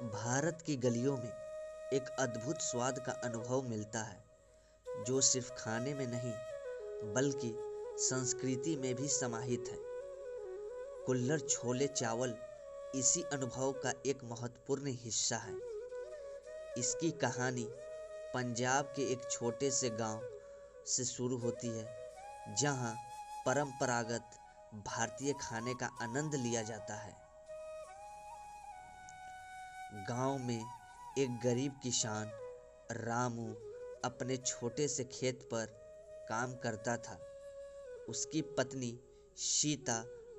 भारत की गलियों में एक अद्भुत स्वाद का अनुभव मिलता है जो सिर्फ खाने में नहीं बल्कि संस्कृति में भी समाहित है। कुल्हड़ छोले चावल इसी अनुभव का एक महत्वपूर्ण हिस्सा है। इसकी कहानी पंजाब के एक छोटे से गांव से शुरू होती है, जहां परंपरागत भारतीय खाने का आनंद लिया जाता है। गांव में एक गरीब किसान रामू अपने छोटे से खेत पर काम करता था। उसकी पत्नी सीता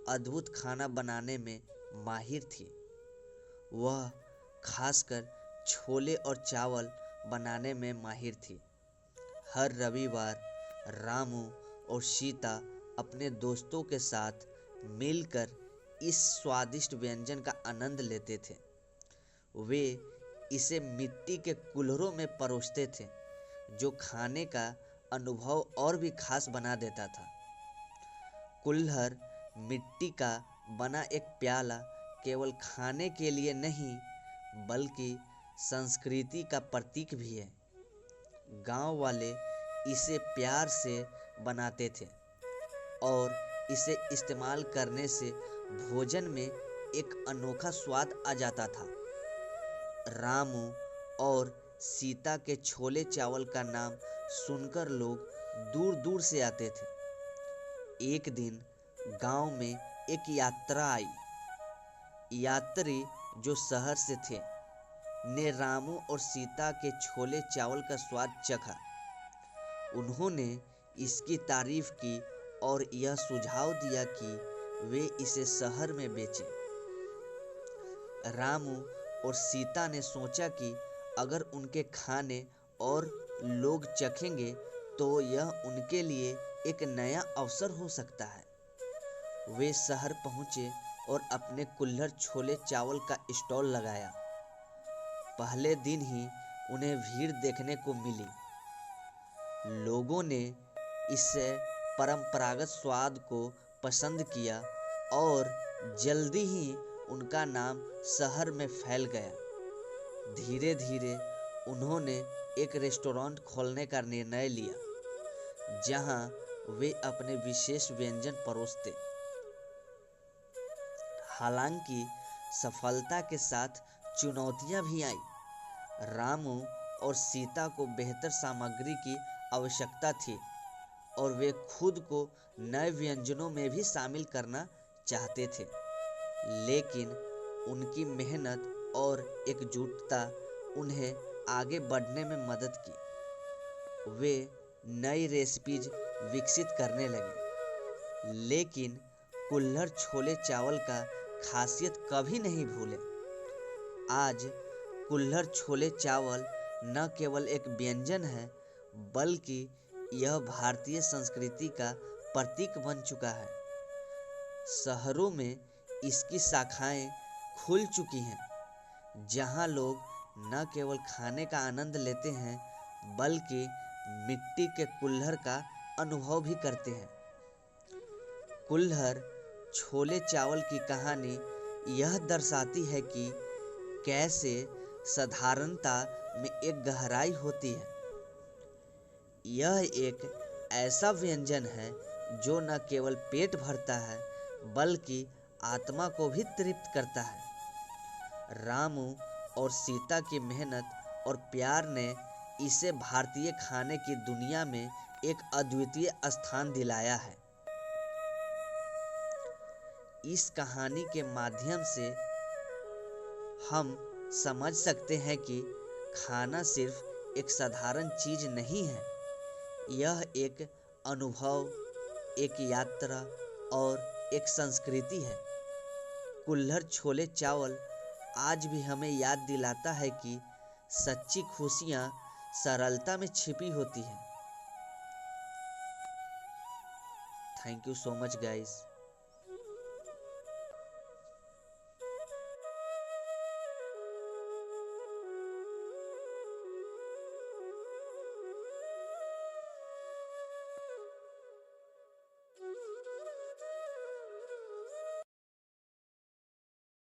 अद्भुत खाना बनाने में माहिर थी। वह खासकर छोले और चावल बनाने में माहिर थी। हर रविवार रामू और सीता अपने दोस्तों के साथ मिलकर इस स्वादिष्ट व्यंजन का आनंद लेते थे। वे इसे मिट्टी के कुल्हड़ों में परोसते थे, जो खाने का अनुभव और भी खास बना देता था। कुल्हड़ मिट्टी का बना एक प्याला केवल खाने के लिए नहीं बल्कि संस्कृति का प्रतीक भी है। गांव वाले इसे प्यार से बनाते थे और इसे इस्तेमाल करने से भोजन में एक अनोखा स्वाद आ जाता था। रामू और सीता के छोले चावल का नाम सुनकर लोग दूर दूर से आते थे। एक दिन गांव में एक यात्रा आई। यात्री जो शहर से थे ने रामू और सीता के छोले चावल का स्वाद चखा। उन्होंने इसकी तारीफ की और यह सुझाव दिया कि वे इसे शहर में बेचें। रामू और सीता ने सोचा कि अगर उनके खाने और लोग चखेंगे तो यह उनके लिए एक नया अवसर हो सकता है। वे शहर पहुंचे और अपने कुल्हड़ छोले चावल का स्टॉल लगाया। पहले दिन ही उन्हें भीड़ देखने को मिली। लोगों ने इस परंपरागत स्वाद को पसंद किया और जल्दी ही उनका नाम शहर में फैल गया। धीरे धीरे उन्होंने एक रेस्टोरेंट खोलने का निर्णय लिया, जहां वे अपने विशेष व्यंजन परोसते। हालांकि सफलता के साथ चुनौतियां भी आईं। रामू और सीता को बेहतर सामग्री की आवश्यकता थी और वे खुद को नए व्यंजनों में भी शामिल करना चाहते थे, लेकिन उनकी मेहनत और एकजुटता उन्हें आगे बढ़ने में मदद की। वे नई रेसिपीज विकसित करने लगे, लेकिन कुल्हड़ छोले चावल का खासियत कभी नहीं भूले। आज कुल्हड़ छोले चावल न केवल एक व्यंजन है बल्कि यह भारतीय संस्कृति का प्रतीक बन चुका है। शहरों में इसकी शाखाएं खुल चुकी हैं, जहां लोग न केवल खाने का आनंद लेते हैं बल्कि मिट्टी के कुल्हड़ का अनुभव भी करते हैं। कुल्हड़ छोले चावल की कहानी यह दर्शाती है कि कैसे साधारणता में एक गहराई होती है। यह एक ऐसा व्यंजन है जो न केवल पेट भरता है बल्कि आत्मा को भी तृप्त करता है। रामू और सीता की मेहनत और प्यार ने इसे भारतीय खाने की दुनिया में एक अद्वितीय स्थान दिलाया है। इस कहानी के माध्यम से हम समझ सकते हैं कि खाना सिर्फ एक साधारण चीज नहीं है, यह एक अनुभव, एक यात्रा और एक संस्कृति है। कुल्हड़ छोले चावल आज भी हमें याद दिलाता है कि सच्ची खुशियाँ सरलता में छिपी होती हैं। Thank you so much guys.